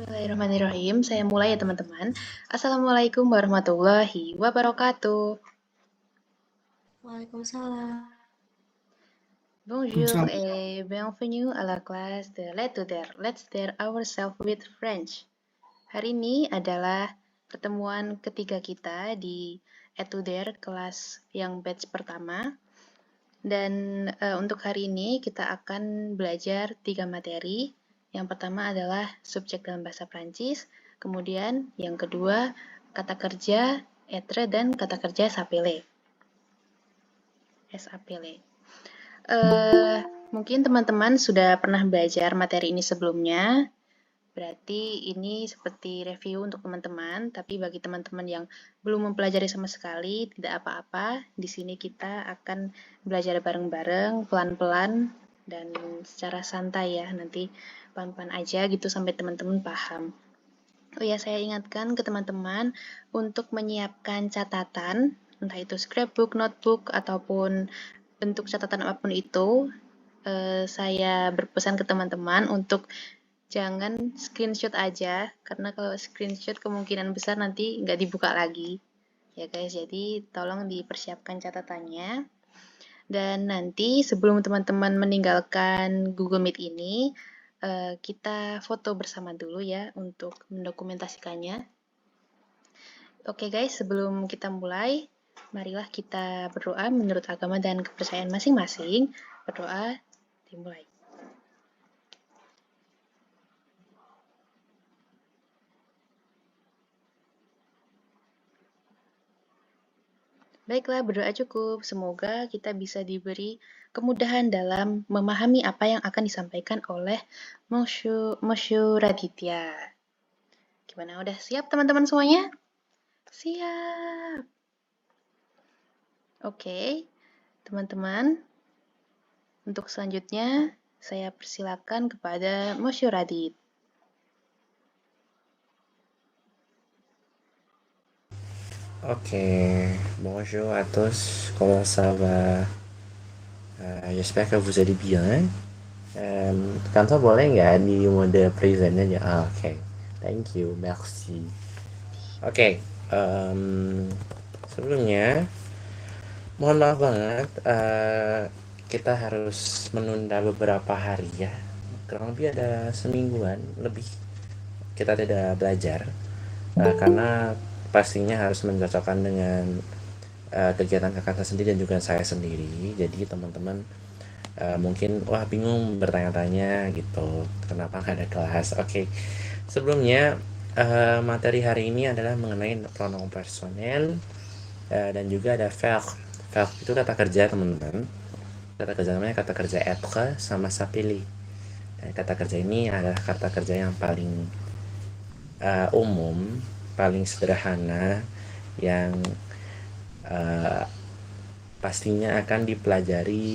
Bismillahirrahmanirrahim. Saya mulai ya teman-teman. Assalamualaikum warahmatullahi wabarakatuh. Waalaikumsalam. Bonjour et bienvenue à la classe de l'étudier. Let's start ourselves with French. Hari ini adalah pertemuan ketiga kita di Etuder kelas yang batch pertama. Dan untuk hari ini kita akan belajar 3 materi. Yang pertama adalah subjek dalam bahasa Prancis, kemudian yang kedua kata kerja être dan kata kerja s'appeler. Mungkin teman-teman sudah pernah belajar materi ini sebelumnya. Berarti ini seperti review untuk teman-teman, tapi bagi teman-teman yang belum mempelajari sama sekali, tidak apa-apa. Di sini kita akan belajar bareng-bareng, pelan-pelan, dan secara santai ya. Nanti pelan-pelan aja gitu sampai teman-teman paham. Oh ya, saya ingatkan ke teman-teman untuk menyiapkan catatan, entah itu scrapbook, notebook, ataupun bentuk catatan apapun itu. Saya berpesan ke teman-teman untuk jangan screenshot aja, karena kalau screenshot kemungkinan besar nanti nggak dibuka lagi. Ya guys, jadi tolong dipersiapkan catatannya. Dan nanti sebelum teman-teman meninggalkan Google Meet ini, kita foto bersama dulu ya untuk mendokumentasikannya. Oke guys, sebelum kita mulai, marilah kita berdoa menurut agama dan kepercayaan masing-masing. Berdoa, dimulai. Baiklah, berdoa cukup. Semoga kita bisa diberi kemudahan dalam memahami apa yang akan disampaikan oleh Monsieur Raditya. Gimana, udah siap teman-teman semuanya? Siap. Oke, teman-teman. Untuk selanjutnya, saya persilakan kepada Monsieur Radit. Ok, bonjour à tous, comment ça va? J'espère que vous allez bien. Kantor boleh nggak di mode present aja? Oke, thank you, merci. Oke, sebelumnya mohon maaf banget, kita harus menunda beberapa hari ya, kurang lebih ada semingguan lebih kita tidak belajar, karena pastinya harus mencocokkan dengan kegiatan kakak sendiri dan juga saya sendiri. Jadi teman-teman mungkin wah bingung bertanya-tanya gitu, kenapa nggak ada kelas. Oke, sebelumnya materi hari ini adalah mengenai pronoun personel dan juga ada verb. Verb itu kata kerja teman-teman. Kata kerja namanya kata kerja être sama s'appeler. Dan kata kerja ini adalah kata kerja yang paling umum, paling sederhana, yang pastinya akan dipelajari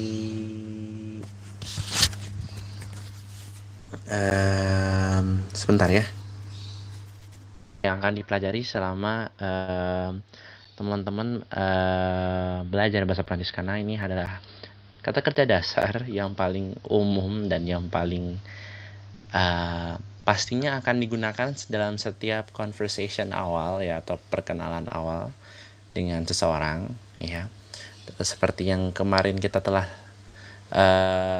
sebentar ya, yang akan dipelajari selama teman-teman belajar bahasa Prancis, karena ini adalah kata kerja dasar yang paling umum dan yang paling pastinya akan digunakan dalam setiap conversation awal ya, atau perkenalan awal dengan seseorang ya, seperti yang kemarin kita telah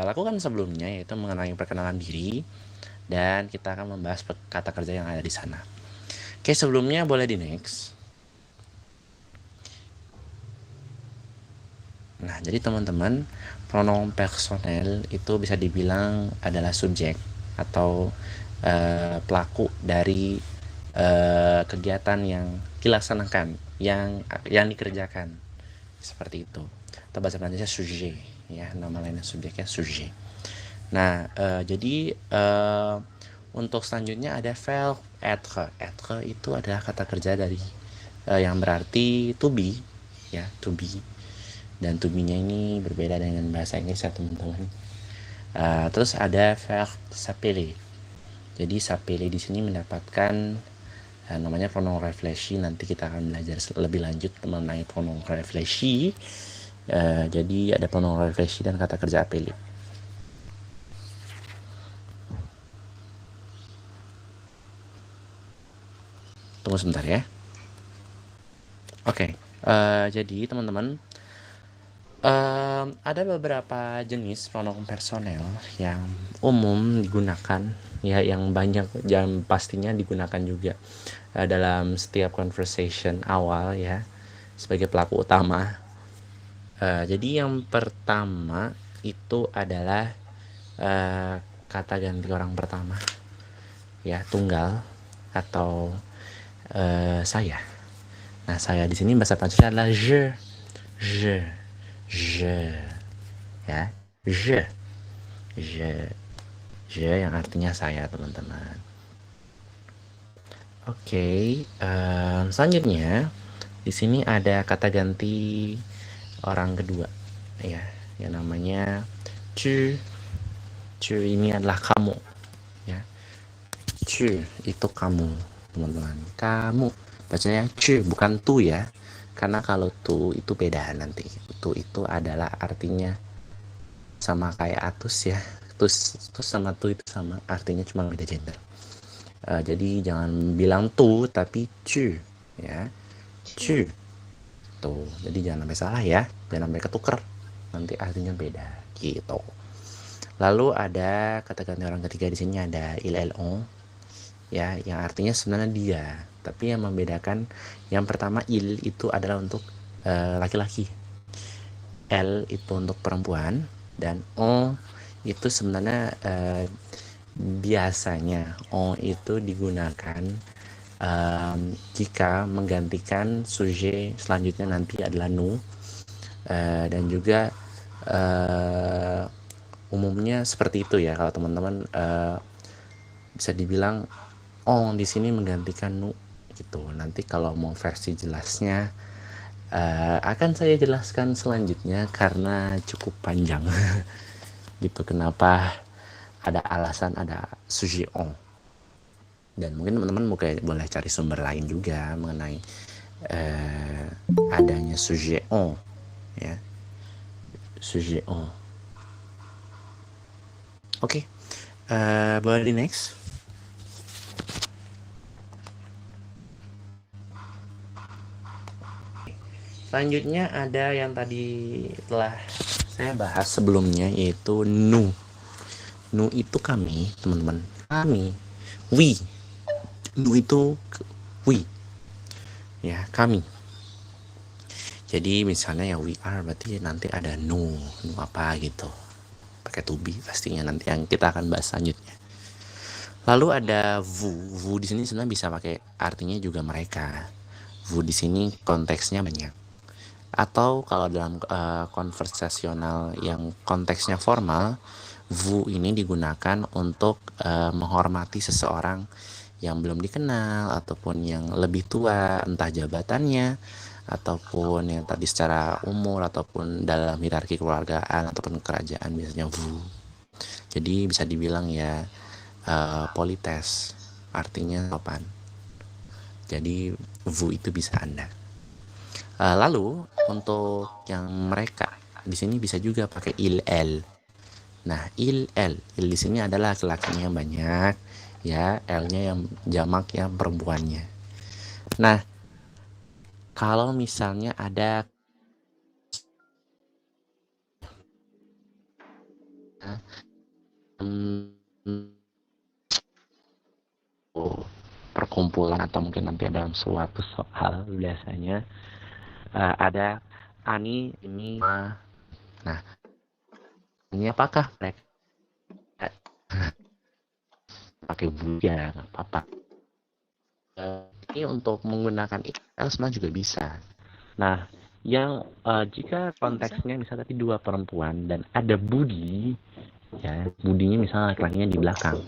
lakukan sebelumnya, yaitu mengenai perkenalan diri, dan kita akan membahas kata kerja yang ada di sana. Oke, sebelumnya boleh di next. Nah, jadi teman-teman, pronoun personel itu bisa dibilang adalah subjek atau pelaku dari kegiatan yang dilaksanakan, yang dikerjakan, seperti itu. Atau bahasa Prancisnya sujet ya, nama lainnya subjeknya sujet. Nah, jadi untuk selanjutnya ada verb être. Être itu adalah kata kerja dari yang berarti to be ya, to be. Dan to be-nya ini berbeda dengan bahasa Inggris ya teman-teman. Terus ada verb s'appeler. Jadi s'appeler di sini mendapatkan namanya pronoun réfléchi. Nanti kita akan belajar lebih lanjut mengenai pronoun réfléchi. Jadi ada pronoun réfléchi dan kata kerja appeler. Tunggu sebentar ya. Oke, jadi teman-teman, ada beberapa jenis pronoun personel yang umum digunakan, ya, yang banyak dan pastinya digunakan juga dalam setiap conversation awal, ya, sebagai pelaku utama. Jadi yang pertama itu adalah kata ganti orang pertama, ya, tunggal atau saya. Nah, saya di sini bahasa Prancisnya adalah je, ya, je yang artinya saya, teman-teman. Oke, selanjutnya di sini ada kata ganti orang kedua, ya, yang namanya cu. Cu ini adalah kamu, ya. Cu itu kamu, teman-teman. Kamu bacanya cu, bukan tu, ya. Karena kalau tu itu beda nanti. Tu itu adalah artinya sama kayak atus, ya. Tus sama tu itu sama, artinya cuma beda gender. Jadi jangan bilang tu tapi cu, ya. Cu. Tuh, jadi jangan sampai salah, ya. Jangan sampai ketuker. Nanti artinya beda gitu. Lalu ada kata ganti orang ketiga di sini ada il, on, ya, yang artinya sebenarnya dia, tapi yang membedakan yang pertama il itu adalah untuk laki-laki, l itu untuk perempuan, dan on itu sebenarnya biasanya on itu digunakan jika menggantikan sujet selanjutnya nanti adalah nous, dan juga umumnya seperti itu, ya. Kalau teman-teman bisa dibilang on di sini menggantikan nous gitu. Nanti kalau mau versi jelasnya akan saya jelaskan selanjutnya karena cukup panjang gitu, kenapa ada alasan ada sujet on. Dan mungkin teman-teman boleh cari sumber lain juga mengenai adanya sujet on, ya, sujet on. Oke, boleh di next. Selanjutnya ada yang tadi telah saya bahas sebelumnya, yaitu nous. Nous itu kami, teman-teman. Kami, we. Nous itu we, ya, kami. Jadi misalnya ya we are, berarti nanti ada nous apa gitu. Pakai to be pastinya, nanti yang kita akan bahas selanjutnya. Lalu ada vous. Vous di sini sebenarnya bisa pakai artinya juga mereka. Vous di sini konteksnya banyak. Atau kalau dalam konversasional yang konteksnya formal, vous ini digunakan untuk menghormati seseorang yang belum dikenal ataupun yang lebih tua, entah jabatannya ataupun yang tadi secara umur ataupun dalam hierarki keluargaan ataupun kerajaan, biasanya vous. Jadi bisa dibilang ya polites, artinya sopan. Jadi vous itu bisa Anda. Lalu untuk yang mereka di sini bisa juga pakai il, elle. Nah, il, elle, il di sini adalah laki-lakinya yang banyak, ya, l-nya yang jamak, yang perempuannya. Nah, kalau misalnya ada perkumpulan atau mungkin nanti dalam suatu soal, biasanya ada ani, ini. Nah, ini apakah mereka pakai buja, nggak apa-apa. Ini untuk menggunakan il sebenarnya juga bisa. Nah, yang jika konteksnya misalnya tadi dua perempuan dan ada budi, ya, budinya misalnya laki-lakinya di belakang.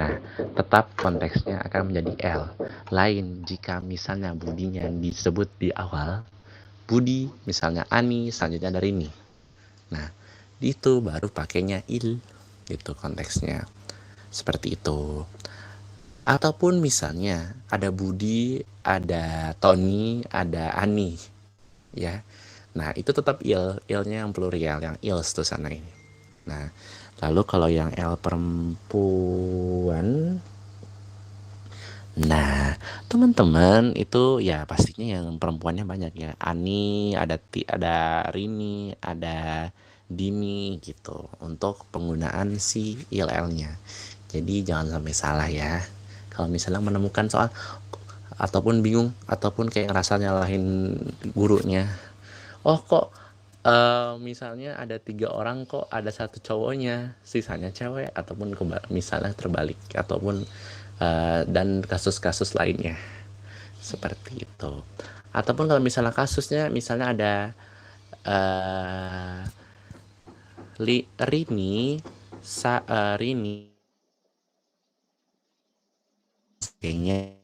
Nah, tetap konteksnya akan menjadi L. Lain jika misalnya budinya disebut di awal, budi misalnya ani, selanjutnya dari ini. Nah, itu baru pakainya il, gitu konteksnya. Seperti itu. Ataupun misalnya ada Budi, ada Tony, ada Ani, ya. Nah, itu tetap il-nya yang plurial, yang ils tuh sana ini. Nah, lalu kalau yang L perempuan, nah, teman-teman itu ya pastinya yang perempuannya banyak ya. Ani, ada Rini, ada Dini gitu untuk penggunaan si ILL-nya. Jadi jangan sampai salah ya. Kalau misalnya menemukan soal ataupun bingung ataupun kayak ngerasa nyalahin gurunya. Oh kok misalnya ada 3 orang kok ada satu cowoknya, sisanya cewek ataupun misalnya terbalik ataupun dan kasus-kasus lainnya seperti itu. Ataupun kalau misalnya kasusnya misalnya ada eh, Rini kayaknya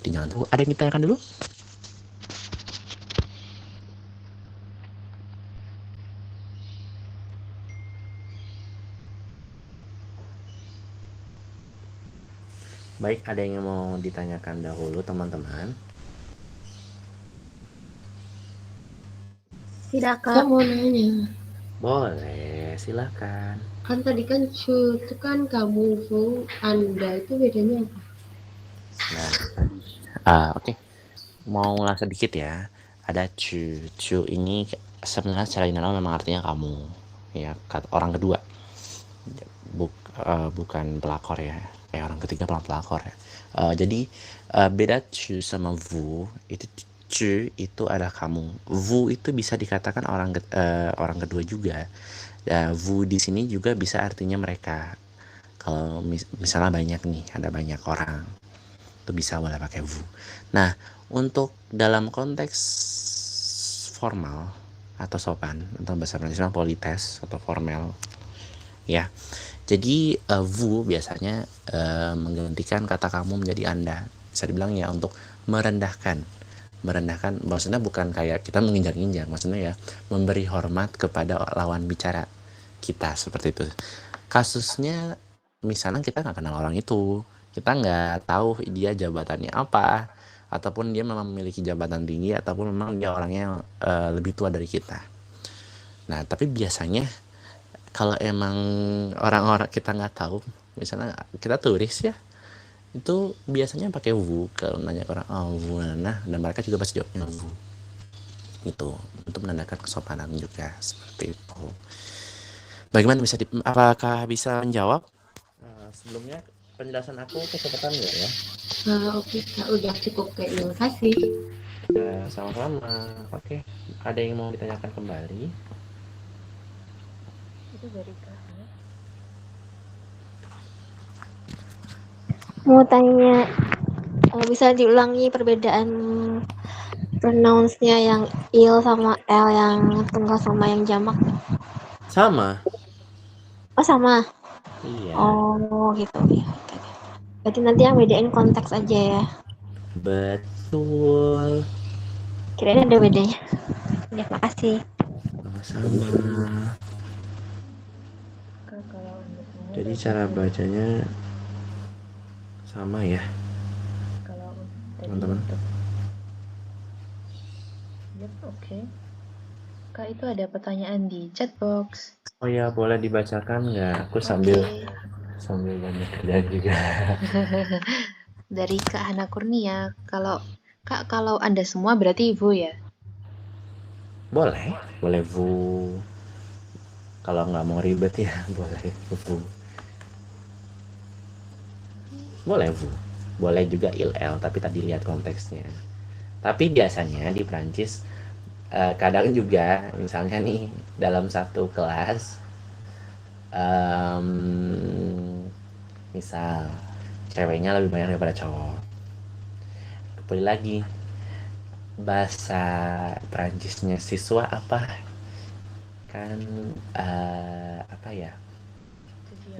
jangan dulu. Ada yang ditanyakan dulu? Baik, ada yang mau ditanyakan dahulu teman-teman? Tidak, Kak. Mau nanya. Boleh, silakan. Kan tadi kan cu itu kan kamu, Fu, Anda itu bedanya apa? Nah, oke. Mau ulas sedikit ya. Ada cu ini sebenarnya secara general memang artinya kamu, ya, orang kedua. Bukan pelakor ya. Kayak orang ketiga pelakor ya. Jadi beda cu sama vu itu cu itu adalah kamu. Vu itu bisa dikatakan orang kedua juga. Vu di sini juga bisa artinya mereka. Kalau misalnya banyak nih, ada banyak orang, itu bisa boleh pakai vu. Nah, untuk dalam konteks formal atau sopan atau bahasa Indonesia polites atau formal ya. Jadi vous biasanya menggantikan kata kamu menjadi Anda. Bisa dibilang ya untuk merendahkan maksudnya bukan kayak kita menginjak-injak, maksudnya ya memberi hormat kepada lawan bicara kita seperti itu. Kasusnya misalnya kita nggak kenal orang itu, kita nggak tahu dia jabatannya apa, ataupun dia memang memiliki jabatan tinggi, ataupun memang dia orangnya lebih tua dari kita. Nah, tapi biasanya kalau emang orang-orang kita nggak tahu, misalnya kita turis ya, itu biasanya pakai vu. Kalau nanya ke orang, oh vu, nah, dan mereka juga pasti jawabnya vu. Itu untuk menandakan kesopanan juga seperti itu. Bagaimana apakah bisa menjawab? Sebelumnya penjelasan aku kecepatan nggak ya? Oke, Kak, udah cukup kayaknya. Makasih. Sama-sama. Oke. Ada yang mau ditanyakan kembali? Itu dari Kak. Mau tanya, bisa diulangi perbedaan pronounce-nya yang il sama l, yang tunggal sama yang jamak? Sama. Oh, sama. Iya. Oh, gitu ya. Berarti nanti yang bedain konteks aja ya. Betul. Kirain ada bedanya. Ya, makasih. Sama-sama. Jadi cara bacanya sama ya, teman-teman. Yep, oke. Kak, itu ada pertanyaan di chat box. Oh ya, boleh dibacakan nggak? Aku sambil banyak kerjaan juga. Dari Kak Hana Kurnia, kalau Anda semua berarti Ibu ya? Boleh vu. Kalau nggak mau ribet ya, boleh vu. Boleh vu. Boleh juga il, tapi tadi lihat konteksnya. Tapi biasanya di Prancis kadang juga misalnya nih dalam satu kelas misal ceweknya lebih banyak daripada cowok, kembali lagi bahasa Prancisnya siswa apa kan, apa ya,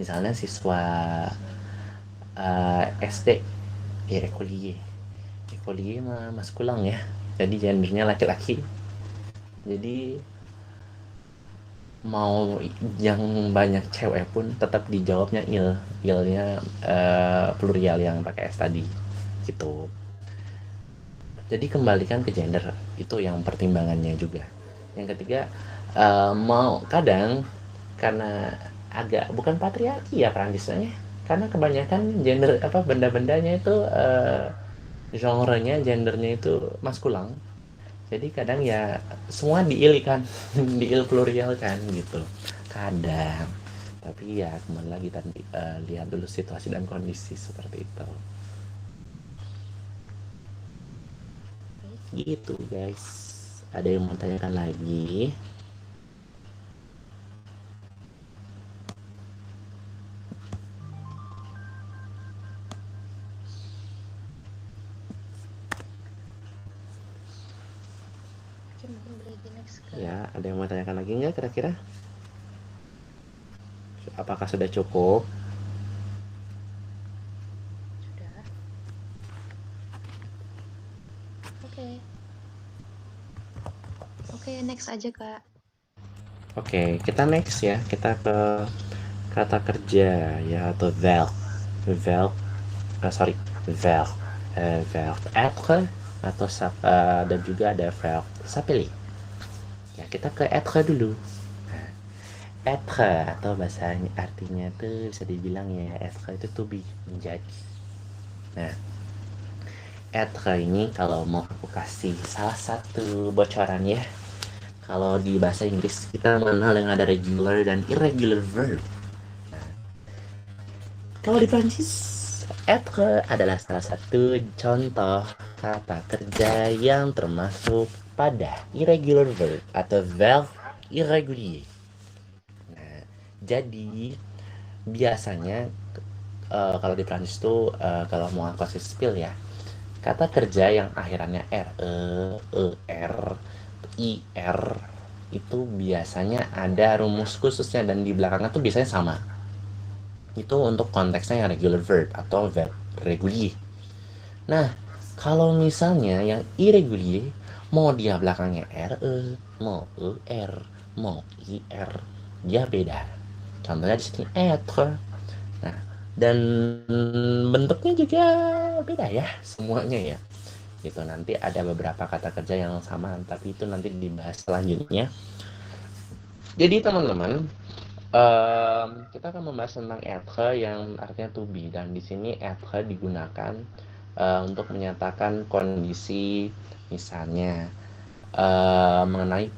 misalnya siswa SD ya écolier mah maskulang ya, jadi gendernya laki-laki. Jadi mau yang banyak cewek pun tetap dijawabnya ilnya plurial yang pakai s tadi gitu. Jadi kembalikan ke gender, itu yang pertimbangannya juga. Yang ketiga, mau kadang karena agak bukan patriarki ya Prancisnya, karena kebanyakan gender benda-bendanya itu gendernya itu maskulang. Jadi kadang ya semua diil kan, diil plurial kan gitu. Kadang. Tapi ya kembali lagi tadi lihat dulu situasi dan kondisi seperti itu. Gitu guys. Ada yang mau tanyakan lagi? Ya, ada yang mau tanyakan lagi nggak kira-kira? Apakah sudah cukup? Sudah. Oke, next aja Kak. Oke, kita next ya. Kita ke kata kerja ya, atau verb. Verb, verb. Verb être atau dan juga ada verb s'appeler. Ya, kita ke être dulu. Être atau bahasa artinya tuh bisa dibilang ya, être itu to be, menjadi. Nah, être ini kalau mau aku kasih salah satu bocoran ya, kalau di bahasa Inggris kita mengenal dengan ada regular dan irregular verb. Nah, kalau di Prancis, être adalah salah satu contoh kata kerja yang termasuk pada irregular verb atau verb irrégulier. Nah, jadi biasanya kalau di Prancis tuh kalau mau aku kasih spill ya, kata kerja yang akhirannya r, ir itu biasanya ada rumus khususnya dan di belakangnya tuh biasanya sama. Itu untuk konteksnya yang regular verb atau verb régulier. Nah, kalau misalnya yang irregulier, mau dia belakangnya mau er, mau ir, dia beda. Contohnya di sini être. Nah, dan bentuknya juga beda ya semuanya ya. Gitu, nanti ada beberapa kata kerja yang sama, tapi itu nanti dibahas selanjutnya. Jadi teman-teman, kita akan membahas tentang être yang artinya to be, dan di sini être digunakan untuk menyatakan kondisi, misalnya mengenai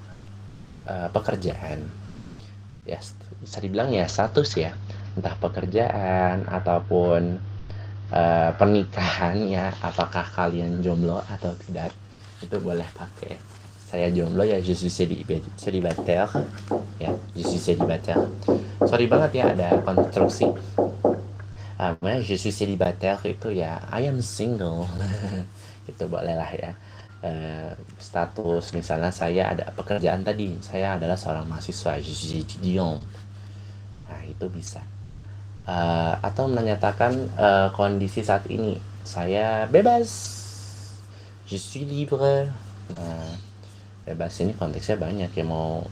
pekerjaan. Ya, bisa dibilang ya status ya, entah pekerjaan ataupun pernikahan ya, apakah kalian jomblo atau tidak, itu boleh pakai saya jomblo ya, je suis célibataire ya, je suis célibataire. Sorry banget ya ada konstruksi. Je suis célibataire itu ya I am single. Itu boleh lah ya. Status misalnya saya ada pekerjaan tadi, saya adalah seorang mahasiswa, je suis étudiant. Nah itu bisa. Atau menyatakan kondisi saat ini, saya bebas, je suis libre. Nah, bebas ini konteksnya banyak ya, mau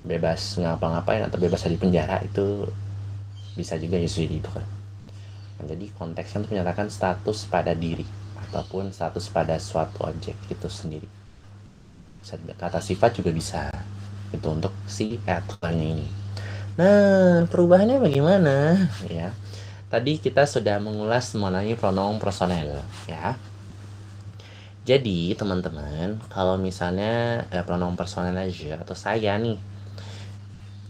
bebas ngapa-ngapain atau bebas dari penjara itu bisa juga je suis libre. Nah, jadi konteksnya untuk menyatakan status pada diri ataupun status pada suatu objek itu sendiri. Kata sifat juga bisa, itu untuk si être-nya ini. Nah, perubahannya bagaimana? Ya, tadi kita sudah mengulas mengenai pronoun personel, ya. Jadi, teman-teman, kalau misalnya pronoun personel aja atau saya nih,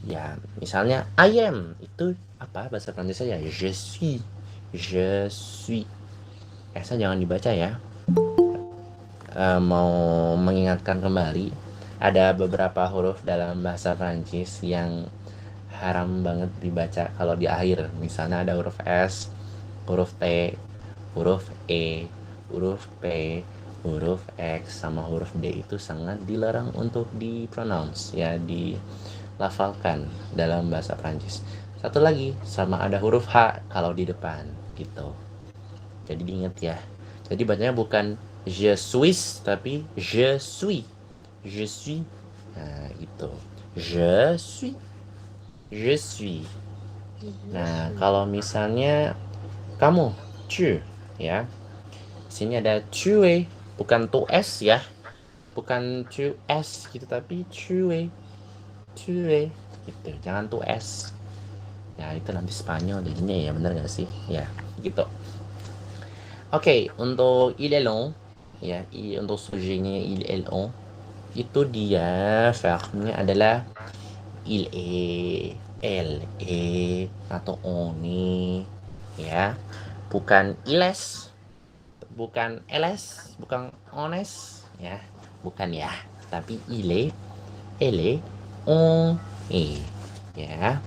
ya, misalnya I am, itu apa bahasa Prancisnya ya? Je suis. Je suis. Jangan dibaca ya. Mau mengingatkan kembali, ada beberapa huruf dalam bahasa Prancis yang haram banget dibaca kalau di akhir. Misalnya ada huruf S, huruf T, huruf E, huruf P, huruf X, sama huruf D itu sangat dilarang untuk dipronounce ya, dilafalkan dalam bahasa Prancis. Satu lagi, sama ada huruf H kalau di depan gitu. Jadi diingat ya. Jadi bacanya bukan je suis tapi je suis. Je suis. Nah, gitu. Je suis. Je suis. Nah, kalau misalnya kamu, tu, ya. Sini ada tu, bukan tu s ya. Bukan tu s gitu, tapi tu, gitu. Jangan tu s. Ya itu nanti Spanyol jadinya ya, bener gak sih? Ya gitu. Oke, untuk il est long ya, untuk subjeknya il est long itu dia verbnya adalah il est, elle est, atau on est ya. Bukan iles, bukan ls, bukan ones ya, bukan ya, tapi il est, elle est, on est ya.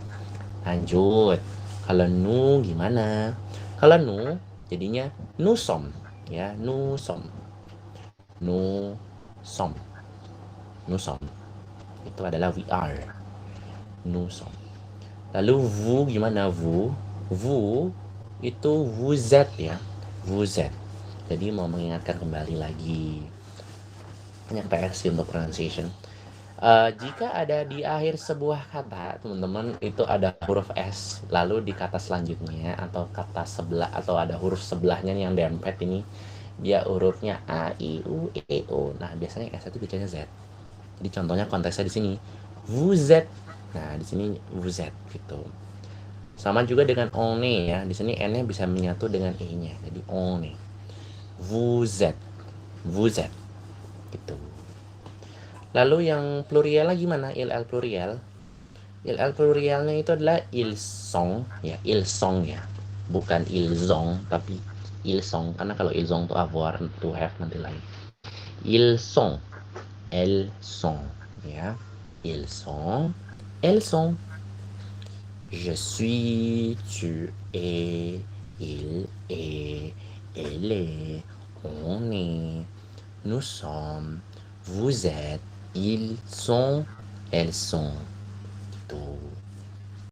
Lanjut, kalau nu gimana? Kalau nu jadinya nous sommes ya, nous sommes, nous sommes, nous sommes itu adalah we are, nous sommes. Lalu vous gimana? Vous itu vous êtes ya, vous êtes. Jadi mau mengingatkan kembali lagi, banyak PR sih untuk pronunciation. Jika ada di akhir sebuah kata, teman-teman, itu ada huruf S, lalu di kata selanjutnya atau kata sebelah atau ada huruf sebelahnya nih yang dempet ini, dia hurufnya A, I, U, E, O. Nah, biasanya S itu bacanya Z. Jadi contohnya konteksnya di sini, vous êtes. Nah, di sini vous êtes gitu. Sama juga dengan on est ya. Di sini N-nya bisa menyatu dengan E-nya. Jadi on est. Vous êtes. Vous êtes. Gitu. Lalu yang plurialnya gimana? Il plurial. Il plurialnya itu adalah ils sont ya, ils sont ya. Bukan ils ont tapi ils sont, karena kalau ils ont tuh avoir, to have nanti lain. Ils sont. Elles sont ya. Ils sont. Elles sont. Je suis, tu es, il est, elle est, on est, nous sommes, vous êtes, ils sont, elles sont. Gitu.